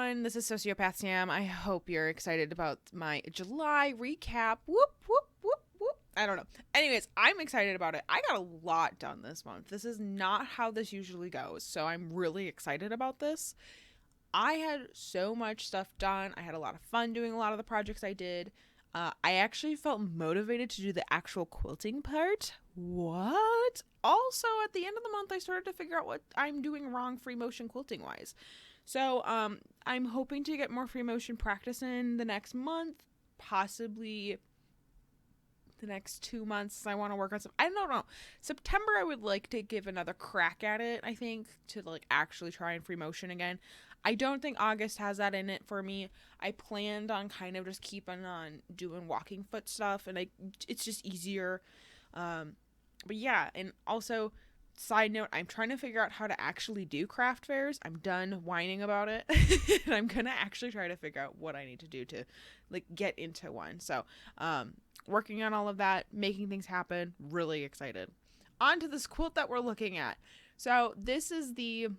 everyone. This is Sociopath Sam. I hope you're excited about my July recap. Whoop, whoop, whoop, whoop. I don't know. Anyways, I'm excited about it. I got a lot done this month. This is not how this usually goes, so I'm really excited about this. I had so much stuff done. I had a lot of fun doing a lot of the projects I did. I actually felt motivated to do the actual quilting part. What? Also, at the end of the month, I started to figure out what I'm doing wrong free motion quilting wise. So, I'm hoping to get more free motion practice in the next month, possibly the next 2 months. I want to work on some. I don't know. September, I would like to give another crack at it. I think to actually try and free motion again. I don't think August has that in it for me. I planned on kind of just keeping on doing walking foot stuff, and it's just easier. But yeah, and also, side note, I'm trying to figure out how to actually do craft fairs. I'm done whining about it, and I'm gonna actually try to figure out what I need to do to get into one. So, working on all of that, making things happen. Really excited. On to this quilt that we're looking at. So this is the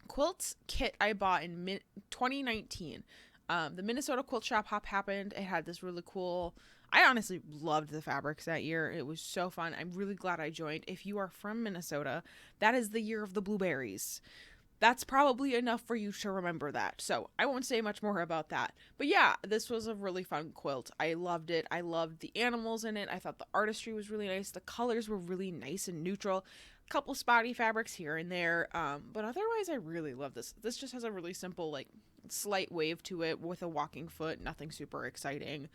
quilts kit I bought in 2019. The Minnesota Quilt Shop Hop happened. It had this really cool, I honestly loved the fabrics that year. It was so fun. I'm really glad I joined. If you are from Minnesota, that is the year of the blueberries. That's probably enough for you to remember that. So I won't say much more about that. But yeah, this was a really fun quilt. I loved it. I loved the animals in it. I thought the artistry was really nice. The colors were really nice and neutral. Couple spotty fabrics here and there, but otherwise I really love this. This just has a really simple slight wave to it with a walking foot, nothing super exciting.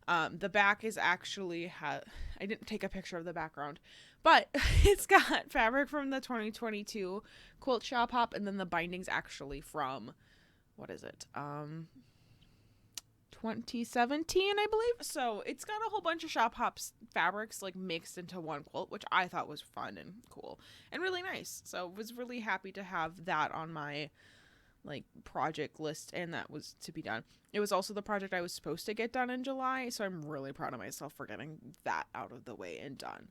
The back is actually I didn't take a picture of the background, but it's got fabric from the 2022 Quilt Shop Hop, and then the binding's actually from, what is it, 2017, I believe. So it's got a whole bunch of Shop Hops fabrics mixed into one quilt, which I thought was fun and cool and really nice. So was really happy to have that on my project list, and that was to be done. It was also the project I was supposed to get done in July, so I'm really proud of myself for getting that out of the way and done.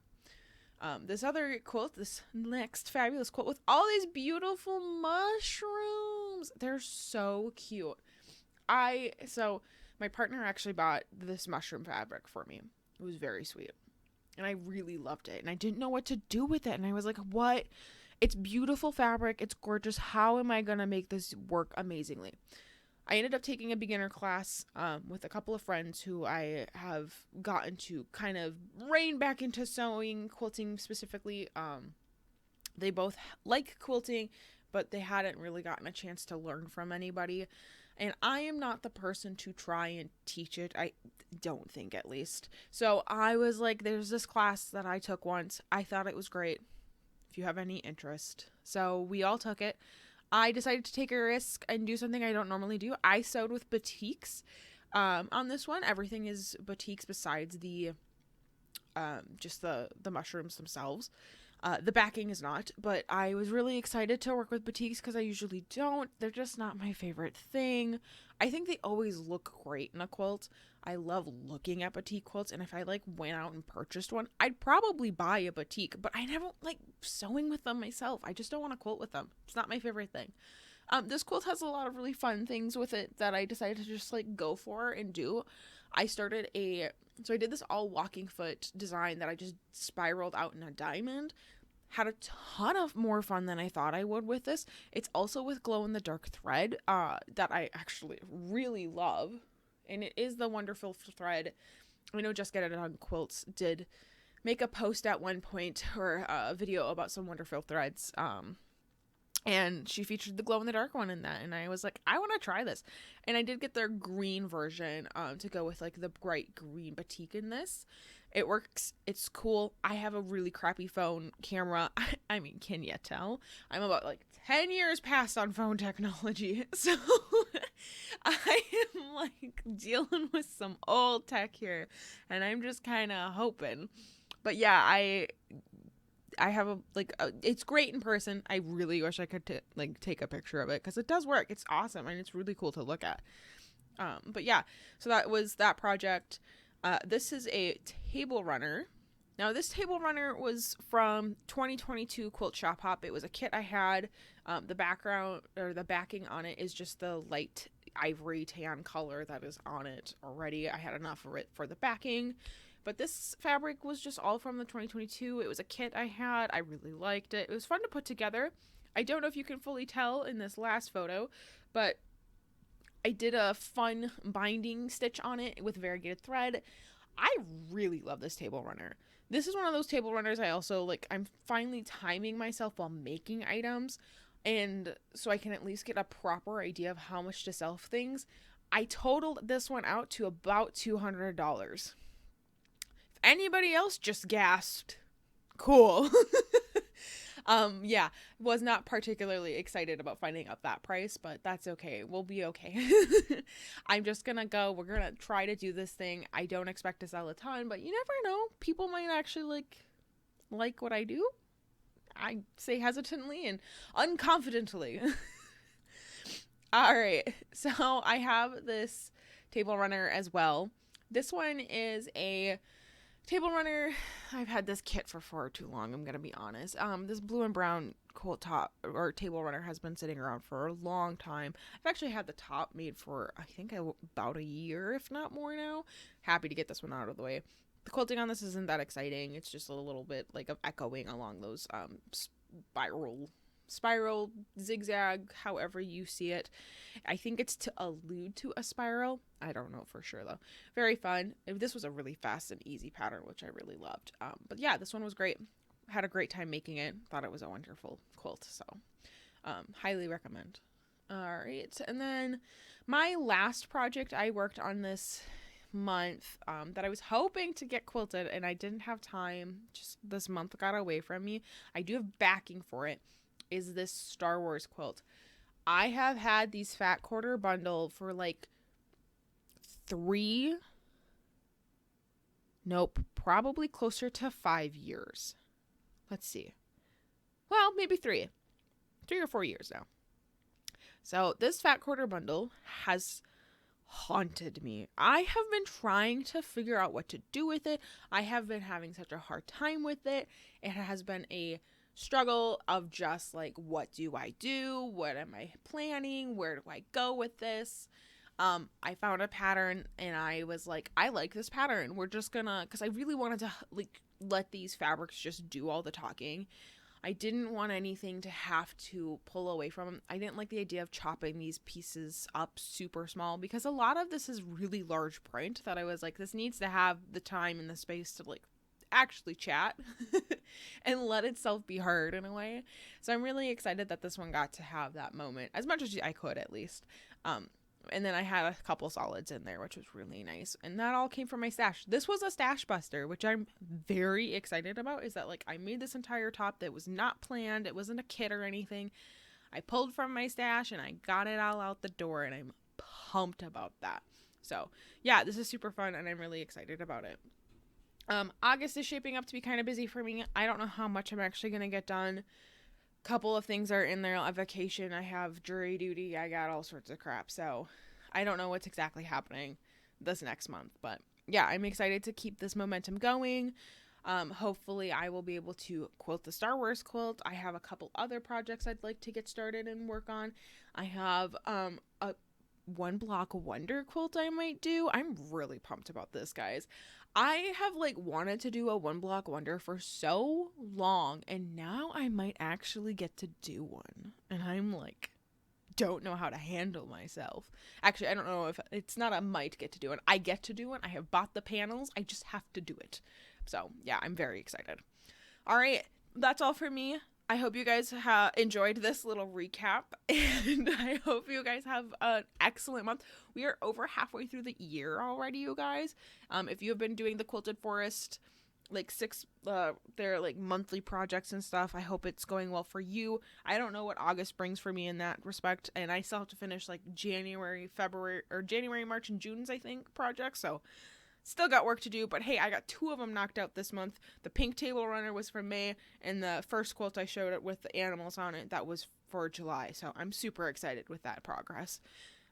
This other quilt, this next fabulous quilt with all these beautiful mushrooms. They're so cute. My partner actually bought this mushroom fabric for me. It was very sweet. And I really loved it. And I didn't know what to do with it. And I was like, what? It's beautiful fabric. It's gorgeous. How am I going to make this work amazingly? I ended up taking a beginner class with a couple of friends who I have gotten to kind of rein back into sewing, quilting specifically. They both like quilting, but they hadn't really gotten a chance to learn from anybody. And I am not the person to try and teach it. I don't think, at least. So I was like, there's this class that I took once. I thought it was great. If you have any interest. So we all took it. I decided to take a risk and do something I don't normally do. I sewed with batiks on this one. Everything is batiks besides the just the mushrooms themselves. The backing is not, but I was really excited to work with batiks because I usually don't. They're just not my favorite thing. I think they always look great in a quilt. I love looking at batik quilts, and if I went out and purchased one, I'd probably buy a batik, but I never like sewing with them myself. I just don't want to quilt with them. It's not my favorite thing. This quilt has a lot of really fun things with it that I decided to just go for and do. I did this all walking foot design that I just spiraled out in a diamond. Had a ton of more fun than I thought I would with this. It's also with glow-in-the-dark thread that I actually really love. And it is the wonderful thread. I know Just Get It On Quilts did make a post at one point or a video about some wonderful threads. And she featured the glow-in-the-dark one in that. And I was like, I want to try this. And I did get their green version to go with the bright green batik in this. It works. It's cool. I have a really crappy phone camera. I mean, can you tell? I'm about 10 years past on phone technology. So I am dealing with some old tech here. And I'm just kind of hoping. But yeah, I have it's great in person. I really wish I could take a picture of it because it does work. It's awesome and it's really cool to look at. But yeah, so that was that project. This is a table runner. Now, this table runner was from 2022 Quilt Shop Hop. It was a kit I had. The background or the backing on it is just the light ivory tan color that is on it already. I had enough of it for the backing. But this fabric was just all from the 2022. It was a kit I had. I really liked it. It was fun to put together. I don't know if you can fully tell in this last photo, but I did a fun binding stitch on it with variegated thread. I really love this table runner. This is one of those table runners I also like. I'm finally timing myself while making items, and so I can at least get a proper idea of how much to sell things. I totaled this one out to about $200. If anybody else just gasped, cool. Yeah, was not particularly excited about finding out that price, but that's okay. We'll be okay. I'm just gonna go. We're gonna try to do this thing. I don't expect to sell a ton, but you never know. People might actually like what I do. I say hesitantly and unconfidently. All right, so I have this table runner as well. This one is a table runner. I've had this kit for far too long, I'm gonna be honest. This blue and brown quilt top or table runner has been sitting around for a long time. I've actually had the top made for I think about a year, if not more now. Happy to get this one out of the way. The quilting on this isn't that exciting. It's just a little bit like of echoing along those spiral zigzag, however you see it. I think it's to allude to a spiral. I don't know for sure though. Very fun. This was a really fast and easy pattern, which I really loved. But yeah, this one was great. Had a great time making it. Thought it was a wonderful quilt. So highly recommend. All right. And then my last project I worked on this month that I was hoping to get quilted and I didn't have time. Just this month got away from me. I do have backing for it. Is this Star Wars quilt. I have had these fat quarter bundle for like probably closer to 5 years. Let's see. Well, maybe 3 or 4 years now. So this fat quarter bundle has haunted me. I have been trying to figure out what to do with it. I have been having such a hard time with it. It has been a struggle of just like, what do I do? What am I planning? Where do I go with this? I found a pattern and I was like, I like this pattern. We're just gonna, because I really wanted to like let these fabrics just do all the talking. I didn't want anything to have to pull away from them. I didn't like the idea of chopping these pieces up super small because a lot of this is really large print that I was like, this needs to have the time and the space to like actually chat and let itself be heard in a way. So I'm really excited that this one got to have that moment as much as I could at least. And then I had a couple solids in there, which was really nice. And that all came from my stash. This was a stash buster, which I'm very excited about, is that like I made this entire top that was not planned. It wasn't a kit or anything. I pulled from my stash and I got it all out the door and I'm pumped about that. So yeah, this is super fun and I'm really excited about it. August is shaping up to be kind of busy for me. I don't know how much I'm actually going to get done. Couple of things are in there. A vacation, I have jury duty, I got all sorts of crap. So I don't know what's exactly happening this next month. But yeah, I'm excited to keep this momentum going. Hopefully I will be able to quilt the Star Wars quilt. I have a couple other projects I'd like to get started and work on. I have a one block wonder quilt I might do. I'm really pumped about this, guys. I have like wanted to do a one block wonder for so long, and now I might actually get to do one. And I'm like, don't know how to handle myself. Actually, I don't know if it's not a might get to do it. I get to do it. I have bought the panels. I just have to do it. So yeah, I'm very excited. All right, that's all for me. I hope you guys enjoyed this little recap, and I hope you guys have an excellent month. We are over halfway through the year already, you guys. If you have been doing the Quilted Forest, like their like monthly projects and stuff, I hope it's going well for you. I don't know what August brings for me in that respect, and I still have to finish like January, March, and June's, I think, projects, so still got work to do, but hey, I got 2 of them knocked out this month. The pink table runner was from May, and the first quilt I showed it with the animals on it, that was for July. So I'm super excited with that progress.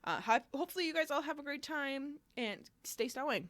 Hopefully you guys all have a great time, and stay sewing.